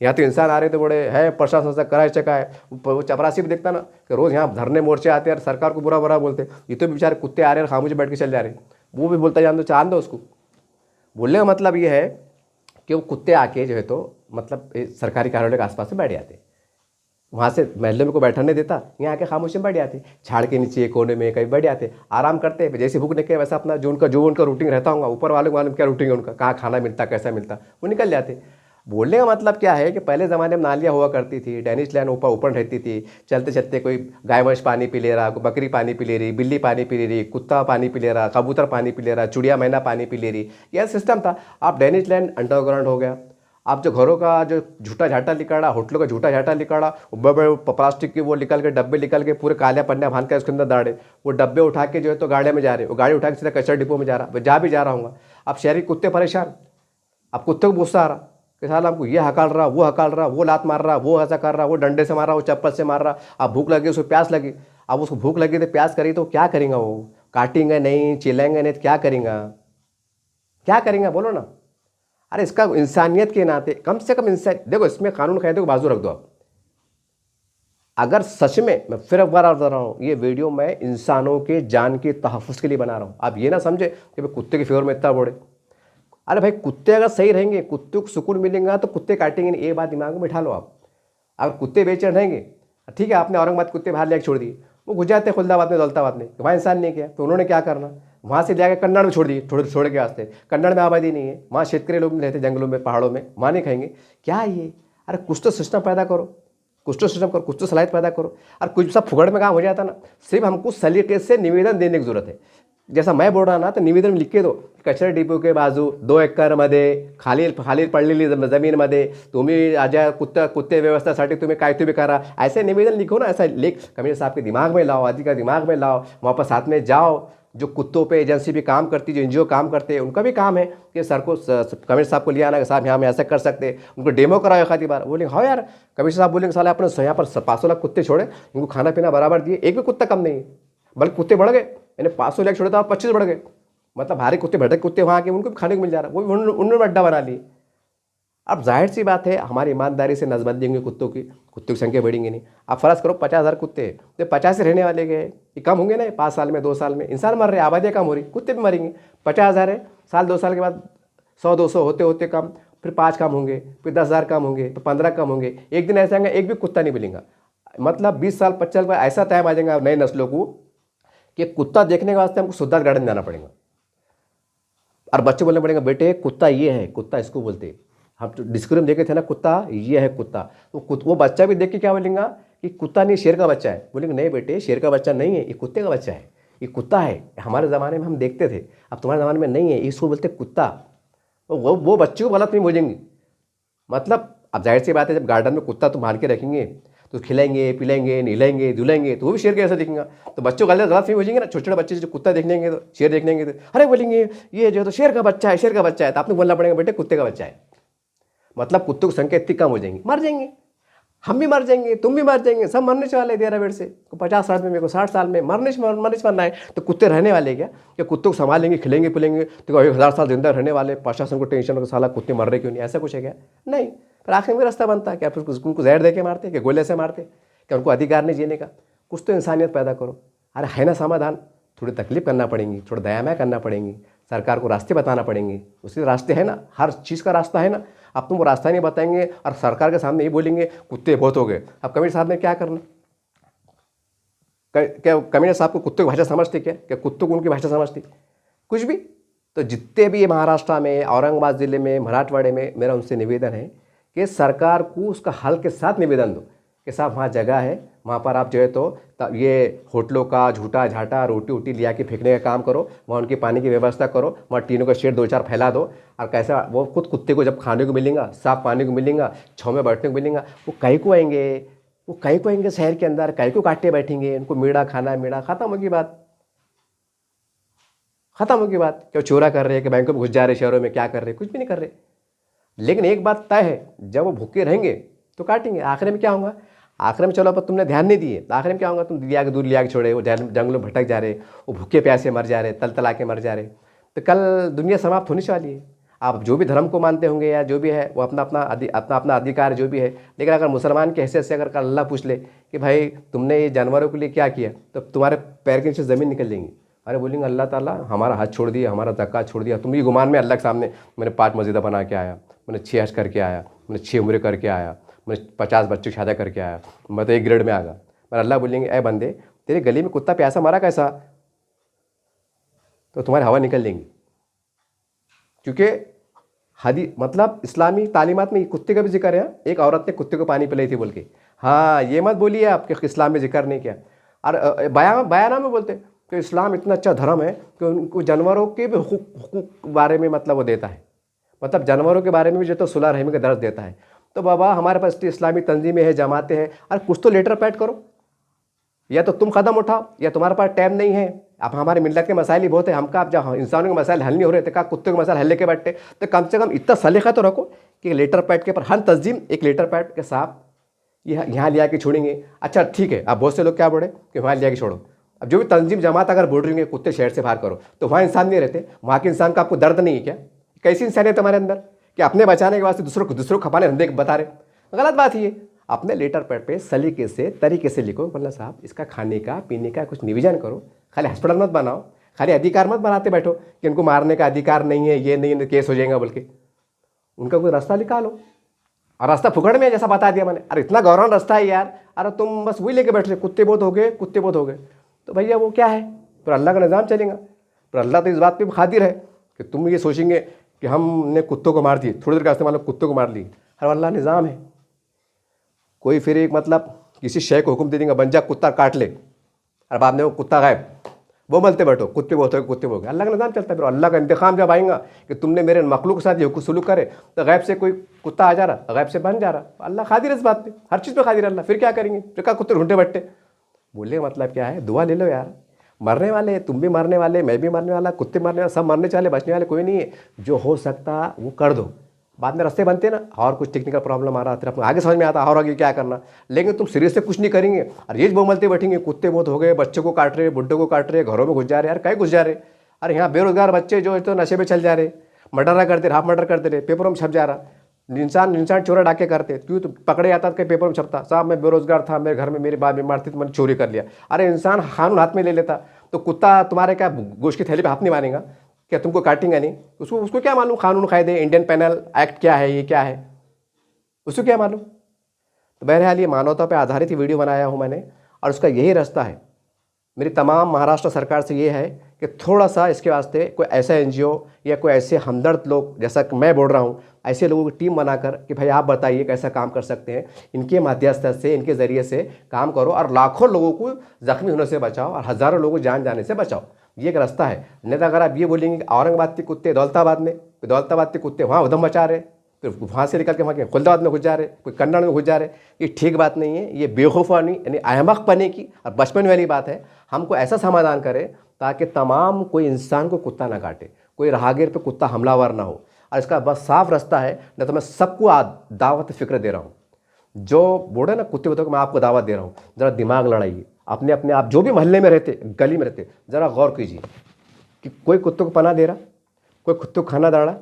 [SPEAKER 1] यहाँ तो इंसान आ रहे थे बड़े है, प्रशासन से कराए चका है, वो चपरासी भी देखता ना कि रोज़ यहाँ धरने मोर्चे आते हैं, सरकार को बुरा बुरा बोलते, ये तो बेचारे कुत्ते आ रहे हैं खामोश बैठ के चल जा रहे हैं, वो भी बोलता जान दो उसको, बोलने का मतलब ये है कि वो कुत्ते आके जो है तो मतलब सरकारी कार्यालय के आसपास में बैठ जाते, वहाँ से महल्ले में को बैठने नहीं देता, यहाँ आके खामोशी में बैठ जाते, झाड़ के नीचे कोने में कहीं बैठ जाते, आराम करते, जैसे भूख निकले वैसा अपना जो उनका रूटीन रहता होगा, ऊपर वाले को मालूम क्या रूटीन है उनका, कहाँ खाना मिलता कैसा मिलता, वो निकल जाते। बोलने का मतलब क्या है कि पहले ज़माने में नालियाँ हुआ करती थी, डेनिश लाइन ऊपर ऊपर रहती थी, चलते चलते कोई गाय भैंस पानी पी ले रहा, कोई बकरी पानी पी ले रही, बिल्ली पानी पी ले रही, कुत्ता पानी पी ले रहा, कबूतर पानी पी ले रहा, चिड़िया मैना पानी पी ले रही, यह सिस्टम था। अब डेनिश लाइन अंडरग्राउंड हो गया। आप जो घरों का जो झूठा झाटा निकाला, होटलों का झूठा झाटा निकाला, बड़े बड़े प्लास्टिक के वो निकल के डब्बे निकल के पूरे काले पन्ने बांध के उसके अंदर दाड़े, वो डब्बे उठा के जो है तो गाड़ियों में जा रहे, वो गाड़ी उठा के सीधा कचरा डिपो में जा रहा, जा भी जा रहा हूँ। अब शहरी कुत्ते परेशान, अब कुत्ते को गुस्सा आ रहा कि साला हमको ये हकाल रहा, वो हकाल रहा, वो लात मार रहा, वो ऐसा कर रहा, वो डंडे से मार रहा, वो चप्पल से मार रहा। अब भूख लगी, उसको प्यास लगी, अब उसको भूख लगी तो प्यास करी तो क्या करेंगे, वो काटेंगे नहीं, चिल्लाएंगे नहीं तो क्या करेंगे, क्या करेंगे बोलो ना। अरे इसका इंसानियत के नाते कम से कम इंसान, देखो इसमें कानून कायदे को बाजू रख दो आप। अगर सच में, मैं फिर एक बार बता रहा हूँ, ये वीडियो मैं इंसानों के जान के तहफ़्फ़ुज़ के लिए बना रहा हूँ। आप ये ना समझे कि भाई कुत्ते के फेवर में इतना बोले। अरे भाई कुत्ते अगर सही रहेंगे, कुत्ते को सुकून मिलेगा तो कुत्ते काटेंगे नहीं, एक बात दिमाग में बिठा लो आप। अगर कुत्ते बेचैन रहेंगे, ठीक है आपने औरंगाबाद कुत्ते बाहर ले छोड़ दिए, वो घुस जाते खुलदाबाद में दौलताबाद में, वहाँ इंसान नहीं किया तो उन्होंने क्या करना, वहाँ से ले कन्नड़ में छोड़ दिए, छोड़ के वास्ते। कन्नड़ में आबादी नहीं है, वहाँ शेतकरी लोग रहते जंगलों में पहाड़ों में, वहाँ नहीं खाएंगे क्या ये। अरे कुछ तो सिस्टम पैदा करो, कुछ तो सिस्टम करो, कुछ तो सलाहियत पैदा करो। और कुछ सब फुगड़ में काम हो जाता ना, सिर्फ हमको सलीके से निवेदन देने की जरूरत है। जैसा मैं बोल रहा ना, तो निवेदन में लिख के दो, कचरा डिपो के बाजू 2 एकर मध्ये खाली पडलेली जमीनमध्ये तुम्ही आजा कुत्ते व्यवस्थेसाठी तुम्ही काय तुम्ही करा, ऐसे निवेदन लिखो ना। ऐसा लिख कमिश्नर साहब के दिमाग में लाओ, अधिकारी दिमाग में लाओ, वहाँ पर साथ में जाओ। जो कुत्तों पे एजेंसी भी काम करती, जो एनजीओ काम करते हैं, उनका भी काम है कि सर को कमिश्नर साहब को लिया आना कि साहब यहाँ में ऐसा कर सकते हैं, उनको डेमो कराओ एक आधी बार। बोले हाँ यार, कमिश्नर साहब बोलेंगे साले अपने यहाँ पर 500 लाख कुत्ते छोड़े, इनको खाना पीना बराबर दिए, एक भी कुत्ता कम नहीं है, बल्कि कुत्ते बढ़ गए। यानी 500 लाख छोड़े तो 25 बढ़ गए, मतलब भारी कुत्ते भटक कुत्ते वहाँ के, उनको भी खाने को मिल जा रहा है, वो उन्होंने अड्डा बना लिए। अब जाहिर सी बात है हमारी ईमानदारी से नजबंदी होंगी कुत्तों की संख्या बढ़ेंगी नहीं। आप फर्ज करो 50,000 कुत्ते, तो 50 से रहने वाले गए, ये कम होंगे ना 5 साल में, 2 साल में। इंसान मर रहे, आबादियाँ कम हो रही, कुत्ते भी मरेंगे। 50,000 है, साल 2 साल के बाद 100-200 होते होते कम, फिर 5 कम होंगे, फिर 10,000 कम होंगे, फिर 15 कम होंगे। एक दिन ऐसा आएगा एक भी कुत्ता नहीं मिलेगा। मतलब 20 साल 25 साल बाद ऐसा टाइम आ जाएगा नई नस्लों को कि कुत्ता देखने के वास्ते हमको सिद्धार्थ गार्डन जाना पड़ेगा, और बच्चे बोलने पड़ेगा बेटे कुत्ता ये है, कुत्ता इसको बोलते। हम तो डिस्कवरी में देखे थे ना, कुत्ता ये है कुत्ता, तो वो बच्चा भी देख के क्या बोलेगा कि कुत्ता नहीं शेर का बच्चा है। बोलेंगे नहीं बेटे शेर का बच्चा नहीं है, ये कुत्ते का बच्चा है, ये कुत्ता है। हमारे ज़माने में हम देखते थे, अब तुम्हारे ज़माने में नहीं है, इसको बोलते कुत्ता। वो बच्चे को गलत नहीं बोलेंगे। मतलब अब जाहिर सी बात है, जब गार्डन में कुत्ता तुम मार के रखेंगे तो खिलाएंगे पिलाएंगे नहलाएंगे धुलाएंगे, तो वो भी शेर कैसे दिखेगा। तो बच्चों गलत नहीं हो जाएंगे ना। छोटे छोटे बच्चे जो कुत्ता देखने तो शेर देखने तो अरे बोलेंगे ये जो तो शेर का बच्चा है, शेर का बच्चा है। तो आपने बोलना पड़ेगा बेटे कुत्ते का बच्चा है। मतलब कुत्तों की संख्या इतनी कम हो जाएंगी, मर जाएंगे, हम भी मर जाएंगे, तुम भी मर जाएंगे, सब मरने वाले देरा बेर से। 50-60 में, मेरे को 60 साल में मरने से मरना है। तो कुत्ते रहने वाले क्या कि कुत्तों को संभालेंगे खिलेंगे पिलेंगे तो 1000 साल जिंदा रहने वाले, प्रशासन को टेंशन हो साला कुत्ते मर रहे क्यों नहीं, ऐसा कुछ है क्या? नहीं। फिर आखिर में रास्ता बनता है क्या? फिर उनको जहर दे के मारते, क्या गोले से मारते, क्या उनको अधिकार नहीं जीने का? कुछ तो इंसानियत पैदा करो। अरे है ना समाधान, थोड़ी तकलीफ करना पड़ेंगी, थोड़ा दयामय करना पड़ेंगी, सरकार को रास्ते बताना पड़ेंगे। उसी रास्ते है ना, हर चीज़ का रास्ता है ना। अब तुम वो रास्ता नहीं बताएंगे और सरकार के सामने ये बोलेंगे कुत्ते बहुत हो गए। अब कमिश्नर साहब ने क्या करना? क्या कमिश्नर साहब को कुत्ते की भाषा समझती? क्या कुत्तों को उनकी भाषा समझती? कुछ भी। तो जितने भी महाराष्ट्र में, औरंगाबाद ज़िले में, मराठवाड़े में, मेरा उनसे निवेदन है कि सरकार को उसका हल के साथ निवेदन दो कि साहब वहाँ जगह है, वहाँ पर आप जो है तो ये होटलों का झूठा झाटा रोटी वोटी लिया के फेंकने का काम करो, वहाँ उनकी पानी की व्यवस्था करो, वहाँ टीनों का शेड 2-4 फैला दो। और कैसा वो खुद कुत्ते को जब खाने को मिलेगा, साफ पानी को मिलेगा, छाँव में बैठने को मिलेगा, वो कहीं को आएंगे, वो कहीं को आएंगे शहर के अंदर, कहीं को काटते बैठेंगे, उनको मीड़ा खाना मीड़ा, खत्म होगी बात, खत्म होगी बात। क्यों चोरा कर रहे हैं कि बैंकों में घुस जा रहे, शहरों में क्या कर रहे, कुछ भी नहीं कर रहे। लेकिन एक बात तय है, जब वो भूखे रहेंगे तो काटेंगे। आखिर में क्या होगा? आखिर में चलो पर तुमने ध्यान नहीं दिए तो आखिर में क्या होगा? तुम लिया के दूर लिया के छोड़े, वो जंगलों में भटक जा रहे, वो भूखे प्यासे मर जा रहे, तल तला के मर जा रहे। तो कल दुनिया समाप्त होने वाली है। आप जो भी धर्म को मानते होंगे या जो भी है वो अपना अपना अधिकार जो भी है, लेकिन अगर मुसलमान के हैसियत से अगर अल्लाह पूछ ले कि भाई तुमने ये जानवरों के लिए क्या किया, तो तुम्हारे पैर के नीचे ज़मीन निकल जाएंगी। अरे बोलेंगे अल्लाह ताला हमारा हज छोड़ दिया, हमारा ज़कात छोड़ दिया। तुम ये गुमान में अल्लाह के सामने मैंने 5 मस्जिदें बना के आया, मैंने 6 हज करके आया, मैंने 6 उम्रे करके आया, मैंने 50 बच्चों की शादी करके आया, मैं तो एक ग्रेड में आ गया। पर अल्लाह बोलेंगे ए बंदे तेरे गली में कुत्ता प्यासा मारा कैसा, तो तुम्हारी हवा निकल देंगी। क्योंकि हदी मतलब इस्लामी तालीमात में कुत्ते का भी जिक्र है। एक औरत ने कुत्ते को पानी पिलाई थी बोल के, हाँ ये मत बोलिए आपके इस्लाम में जिक्र नहीं किया। और बयाना में बोलते कि इस्लाम इतना अच्छा धर्म है कि उनको जानवरों के भी हुकूक बारे में मतलब वो देता है, मतलब जानवरों के बारे में भी जो तो सुलह रहमी का दर्ज देता है। तो बाबा हमारे पास इस्लामी तंजीमें हैं, जमातें हैं, अरे कुछ तो लेटर पैड करो, या तो तुम कदम उठाओ या तुम्हारे पास टाइम नहीं है। अब हमारे मिल्लत के मसाइल ही बहुत है, हमका अब जब इंसानों के मसाइल हल नहीं हो रहे थे, कहा कुत्ते के मसाइल हल लेके बैठते, तो कम से कम इतना सलीका तो रखो कि लेटर पैड के पर हर तंजीम एक लेटर पैड के साथ यहाँ लिया के छोड़ेंगे। अच्छा ठीक है, अब बहुत से लोग क्या बोले कि वहाँ लिया के छोड़ो। अब जो भी तंजीम जमात अगर बोल रही है कुत्ते शहर से बाहर करो, तो वहाँ इंसान नहीं रहते, वहाँ के इंसान का आपको दर्द नहीं है क्या? कैसी इंसानियत तुम्हारे अंदर कि अपने बचाने के वास्ते दूसरों को खपाने धंधे बता रहे? गलत बात ही है। अपने लेटर पैड पे सलीके से तरीके से लिखो, मतलब साहब इसका खाने का पीने का कुछ निवेदन करो। खाली हॉस्पिटल मत बनाओ, खाली अधिकार मत बनाते बैठो कि उनको मारने का अधिकार नहीं है, ये नहीं केस हो जाएगा बोल के। उनका कोई रास्ता निकालो, और रास्ता फुकड़ में जैसा बता दिया मैंने, अरे इतना गौरव रास्ता है यार, अरे तुम बस वही लेके बैठ रहे कुत्ते बहुत हो गए, कुत्ते बहुत हो गए। तो भैया वो क्या है, तो अल्लाह का निज़ाम चलेगा। तो अल्लाह तो इस बात पे खातिर है कि तुम ये सोचेंगे कि हमने कुत्तों को मार दिए, थोड़ी देर का इस्तेमाल कुत्तों को मार लिए। हर अल्लाह निज़ाम है। कोई फिर एक मतलब किसी शय को हुक्म दे देंगे बन जा कुत्ता काट ले, और बाद में वो कुत्ता गायब, वो मलते बैठो कुत्ते बहुत हो गए, कुत्ते हो गए। अल्लाह का निज़ाम चलता है। फिर अल्लाह का इंतकाम जब आएगा कि तुमने मेरे मखलूक के साथ ये सलूक करे, तो गैब से कोई कुत्ता आ जा रहा, गैब से बन जा रहा। अल्लाह खादिर इस बात पे, हर चीज़ पे खादिर अल्लाह। फिर क्या करेंगे? फिर क्या कुत्ते ढूंढे बैठे? बोले मतलब क्या है, दुआ ले लो यार, मरने वाले, तुम भी मरने वाले, मैं भी मरने वाला, कुत्ते मरने वाले, सब मरने वाले, बचने वाले कोई नहीं है। जो हो सकता वो कर दो, बाद में रास्ते बनते ना, और कुछ टेक्निकल प्रॉब्लम आ रहा है फिर आगे समझ में आता और आगे क्या करना। लेकिन तुम सीरियस से कुछ नहीं करेंगे और ये बोलते बैठेंगे कुत्ते बहुत हो गए, बच्चों को काट रहे, बुड्ढों को काट रहे, घरों में घुस जा रहे। यार कहीं घुस जा रहे? अरे यहाँ बेरोजगार बच्चे जो तो नशे में चल जा रहे, मर्डर करते, हाफ मर्डर करते रहे, पेपरों में छप जा रहा। इंसान चोरा डाके करते, क्यों? तो पकड़े जाता कहीं पेपर में छपता, साहब मैं बेरोजगार था, मेरे घर में मेरी बात बीमार थी तो मैंने चोरी कर लिया। अरे इंसान कानून हाथ में ले लेता, तो कुत्ता तुम्हारे क्या गोश्त की थैली पे हाथ नहीं मारेगा क्या? तुमको काटेंगे नहीं? उसको क्या मालूम कानून कायदे, इंडियन पेनल एक्ट क्या है, ये क्या है, उसको क्या मालूम? तो बहरहाल ये मानवता पे आधारित ही वीडियो बनाया हूँ मैंने, और उसका यही रास्ता है। मेरी तमाम महाराष्ट्र सरकार से ये है कि थोड़ा सा इसके वास्ते कोई ऐसा एनजीओ या कोई ऐसे हमदर्द लोग, जैसा कि मैं बोल रहा हूँ, ऐसे लोगों की टीम बनाकर कि भाई आप बताइए कैसा काम कर सकते हैं, इनके मध्यस्थ से, इनके ज़रिए से काम करो और लाखों लोगों को ज़ख्मी होने से बचाओ और हज़ारों लोगों को जान जाने से बचाओ। ये एक रास्ता है। नहीं तो अगर आप ये बोलेंगे कि औरंगाबाद के कुत्ते दौलताबाद के कुत्ते वहाँ उधम मचा रहे, फिर वहाँ से निकल के वहाँ के खुलदाबाद में घुस जा रहे, कोई कन्नड़ में घुस जा रहे, ये ठीक बात नहीं है। ये बेवकूफ़ानी यानी अहमक पने की और बचपन वाली बात है। हमको ऐसा समाधान करें ताकि तमाम कोई इंसान को कुत्ता ना काटे, कोई राहगीर पे कुत्ता हमलावर ना हो। और इसका बस साफ रास्ता है। न तो मैं सबको दावत फ़िक्र दे रहा हूँ, जो बोले ना कुत्ते बताओ, मैं आपको दावत दे रहा हूँ, ज़रा दिमाग लड़ाइए अपने आप जो भी मोहल्ले में रहते, गली में रहते, ज़रा गौर कीजिए कि कोई कुत्तों को पनाह दे रहा, कोई कुत्तों को खाना डाल रहा,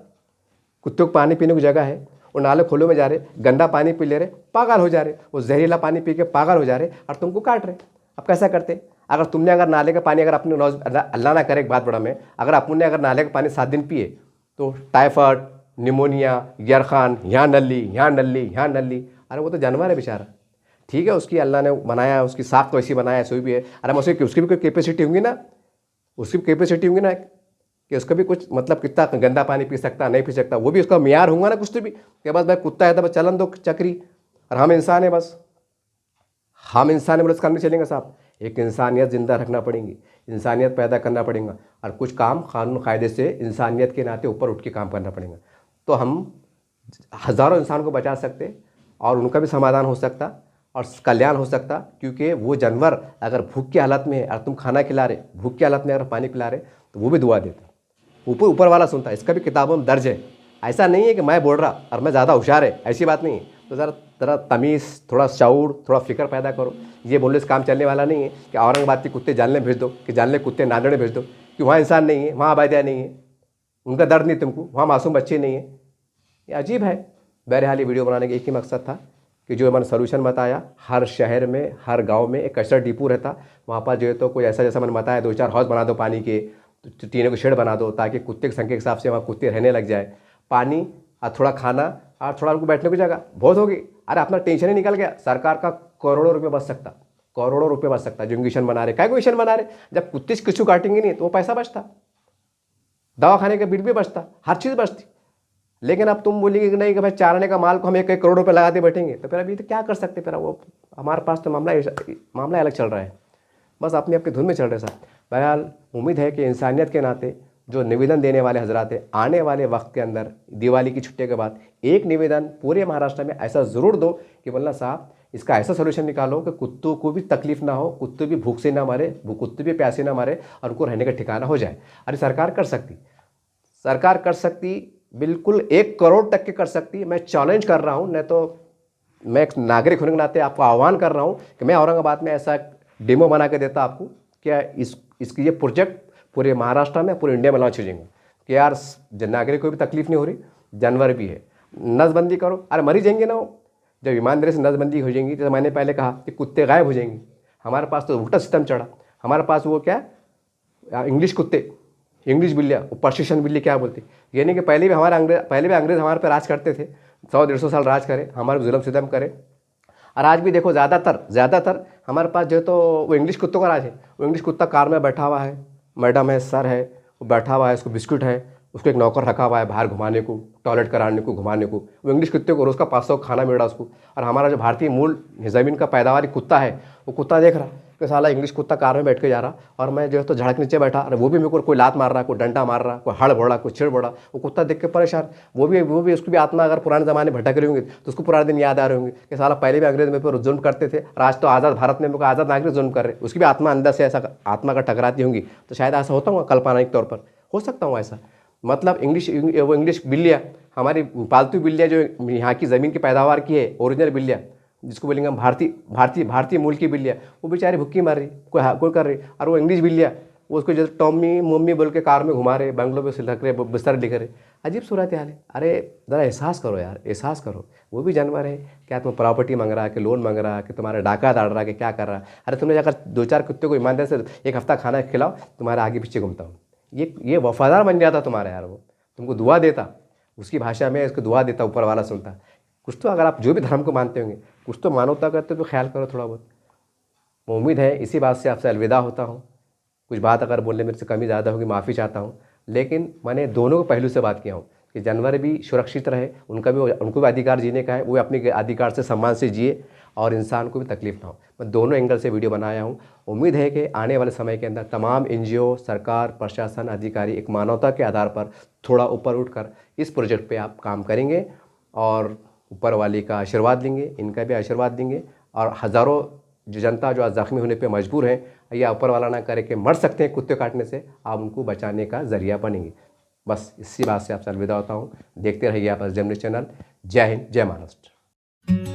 [SPEAKER 1] कुत्तों को पानी पीने की जगह है, वो नाले खोलों में जा रहे, गंदा पानी पी ले रहे, पागल हो जा रहे, वो जहरीला पानी पी के पागल हो जा रहे और तुमको काट रहे। अब कैसा करते? अगर नाले का पानी, अगर अपने अल्लाह ना करे एक बात बड़ा में, अगर अपने नाले का पानी 7 दिन पिए तो टाइफाइड, निमोनिया, गियरखान, यहाँ नली। अरे वो तो जानवर है बेचारा, ठीक है, उसकी अल्लाह ने बनाया, उसकी साख तो ऐसी बनाया, सोई भी है। अरे उसकी भी कोई कैपेसिटी होंगी ना, कि उसका भी कुछ मतलब कितना गंदा पानी पी सकता, नहीं पी सकता, वो भी उसका मियार होगा ना कुछ तो भी, कि बस भाई कुत्ता है तो बस चलन दो चक्री, और हम इंसान है, बस हम इंसान है, बस काम नहीं चलेंगे साहब। एक इंसानियत ज़िंदा रखना पड़ेगी, इंसानियत पैदा करना पड़ेगा, और कुछ काम कानून कायदे से इंसानियत के नाते ऊपर उठ के काम करना पड़ेगा। तो हम हज़ारों इंसान को बचा सकते और उनका भी समाधान हो सकता और कल्याण हो सकता। क्योंकि वो जानवर अगर भूख की हालत में है और तुम खाना खिला रहे, भूख की हालत में अगर पानी पिला रहे, तो वो भी दुआ देता, ऊपर वाला सुनता है। इसका भी किताबों में दर्ज है। ऐसा नहीं है कि मैं बोल रहा और मैं ज़्यादा होशियार है, ऐसी बात नहीं है। तो ज़रा तमीज़, थोड़ा शऊर, थोड़ा फ़िक्र पैदा करो। ये बोलने से काम चलने वाला नहीं है कि औरंगाबाद के कुत्ते जानले भेज दो, कि जानले कुत्ते नांदेड़ भेज दो, कि वहाँ इंसान नहीं है, वहाँ आबादियाँ नहीं है, उनका दर्द नहीं तुमको, वहाँ मासूम बच्चे नहीं है। ये अजीब है। बहरहाल ये वीडियो बनाने का एक ही मकसद था कि जो मैंने सोल्यूशन बताया, हर शहर में हर गांव में एक कचरा डिपो रहता, वहाँ पर जो है तो कोई ऐसा जैसा मैंने बताया 2-4 हाउस बना दो पानी के, तो टीने को शेड बना दो ताकि कुत्ते की संख्या के हिसाब से वहाँ कुत्ते रहने लग जाए। पानी और थोड़ा खाना और थोड़ा उनको बैठने की जगह बहुत होगी। अरे अपना टेंशन ही निकल गया, सरकार का करोड़ों रुपये बच सकता, करोड़ों रुपये बच सकता। जो इंजेक्शन बना रहे, क्या को इंजेक्शन बना रहे, जब कुत्ते किसी काटेंगे नहीं तो वो पैसा बचता, दवा खाने का बिल भी बचता, हर चीज़ बचती। लेकिन अब तुम बोलिए कि नहीं कि भाई चाराने का माल को हम 1-1 करोड़ रुपये लगाते बैठेंगे, तो फिर अभी तो क्या कर सकते। फिर वो हमारे पास तो मामला अलग चल रहा है, बस अपनी अपनी धुन में चल रहे साहब। बहरहाल उम्मीद है कि इंसानियत के नाते जो निवेदन देने वाले हजरात हैं, आने वाले वक्त के अंदर दिवाली की छुट्टी के बाद एक निवेदन पूरे महाराष्ट्र में ऐसा ज़रूर दो कि बोलना साहब इसका ऐसा सोल्यूशन निकालो कि कुत्तों को भी तकलीफ ना हो, कुत्ते भी भूख से ना मारे, कुत्ते भी प्यासे ना मारे और उनको रहने का ठिकाना हो जाए। अरे सरकार कर सकती, सरकार कर सकती, बिल्कुल 1 करोड़ तक के कर सकती। मैं चैलेंज कर रहा हूँ, नहीं तो मैं एक नागरिक होने के नाते आपको आह्वान कर रहा हूँ कि मैं औरंगाबाद में ऐसा डेमो बना के देता आपको, क्या इसकी ये प्रोजेक्ट पूरे महाराष्ट्र में पूरे इंडिया में लॉन्च हो जाएंगे कि यार नागरिक को भी तकलीफ नहीं हो रही, जानवर भी है, नसबंदी करो। अरे मरी जाएंगे ना वो, जब ईमानदारी से नसबंदी हो जाएंगी। तो मैंने पहले कहा कि कुत्ते गायब हो जाएंगे, हमारे पास तो उल्टा सिस्टम चढ़ा। हमारे पास वो क्या इंग्लिश कुत्ते, इंग्लिश बिल्लियाँ, पर्शियन बिल्ली क्या बोलते, यानी कि पहले भी अंग्रेज़ हमारे पर राज करते थे, 100-150 साल राज करे, हमारे जुल्म सितम करे। और आज भी देखो ज़्यादातर हमारे पास जो है तो वो इंग्लिश कुत्तों का राज है। वो इंग्लिश कुत्ता कार में बैठा हुआ है, मैडम है, सर है, वो बैठा हुआ है, उसको बिस्कुट है, उसको एक नौकर रखा हुआ है बाहर घुमाने को, टॉयलेट कराने को, घुमाने को। वो इंग्लिश कुत्ते को रोज़ का 500 खाना मिल रहा उसको। और हमारा जो भारतीय मूल ज़मीन का पैदावारी कुत्ता है, वो कुत्ता देख रहा कि साला इंग्लिश कुत्ता कार में बैठ के जा रहा और मैं जो है तो झाड़ के नीचे बैठा, अरे वो भी मेरे को कोई लात मार रहा, कोई डंडा मार रहा, कोई हड़ बोड़ा, कोई छिड़ बोड़ा। वो कुत्ता देख के परेशान, वो भी उसकी भी आत्मा अगर पुराने ज़माने भटक रही होंगी तो उसको पुराने दिन याद आ रहे होंगे कि साला पहले भी अंग्रेज मेरे पर जुल्म करते थे और आज तो आज़ाद भारत में मेरे को आज़ाद नागरिक जुल्म कर रहे। उसकी भी आत्मा अंदर से ऐसा आत्मा का टकराती होंगी। तो शायद ऐसा होता होगा, कल्पनात्मक तौर पर हो सकता हूँ ऐसा। मतलब इंग्लिश बिल्लियाँ, हमारी पालतू बिल्लियाँ जो यहाँ की ज़मीन की पैदावार की है, ओरिजिनल बिल्लियाँ जिसको बोलेंगे हम भारतीय मूल की बिल्लियाँ, वो बेचारी भुक्की मार रही, कोई कर रही। और वो इंग्लिश बिल्लियाँ, वो उसको जैसे टॉमी मम्मी बोल के कार में घुमा रहे, बंगलों पे रख रहे, बिस्तर लिख रहे। अजीब सूरत हाल है। अरे ज़रा एहसास करो यार, एहसास करो, वो भी जानवर है। क्या तुम प्रॉपर्टी मांग रहा है कि लोन मांग रहा है कि तुम्हारा डाका दाड़ रहा है कि क्या कर रहा है। अरे तुमने जाकर 2-4 कुत्ते को ईमानदारी से 1 हफ्ता खाना खिलाओ, तुम्हारे आगे पीछे घूमता हूँ। ये वफादार बन जाता तुम्हारा यार, वो तुमको दुआ देता, उसकी भाषा में उसको दुआ देता, ऊपर वाला सुनता। कुछ तो अगर आप जो भी धर्म को मानते होंगे, कुछ तो मानवता करते तो ख्याल करो थोड़ा बहुत। उम्मीद है इसी बात से आपसे अलविदा होता हूँ। कुछ बात अगर बोलने मेरे से कमी ज़्यादा होगी माफ़ी चाहता हूँ, लेकिन मैंने दोनों के पहलू से बात किया हूँ कि जानवर भी सुरक्षित रहे, उनको भी अधिकार जीने का है, वो अपने अधिकार से सम्मान से जिए और इंसान को भी तकलीफ ना हो। मैं दोनों एंगल से वीडियो बनाया हूँ। उम्मीद है कि आने वाले समय के अंदर तमाम NGO, सरकार, प्रशासन, अधिकारी एक मानवता के आधार पर थोड़ा ऊपर उठकर इस प्रोजेक्ट पे आप काम करेंगे और ऊपर वाले का आशीर्वाद लेंगे, इनका भी आशीर्वाद लेंगे। और हज़ारों जो जनता जो आज ज़ख्मी होने पे मजबूर है, या ऊपर वाला ना करे कि मर सकते हैं कुत्ते काटने से, आप उनको बचाने का ज़रिया बनेंगे। बस इसी बात से आपसे अलविदा होता हूँ। देखते रहिए आप SDM न्यूज़ चैनल। जय हिंद, जय महाराष्ट्र।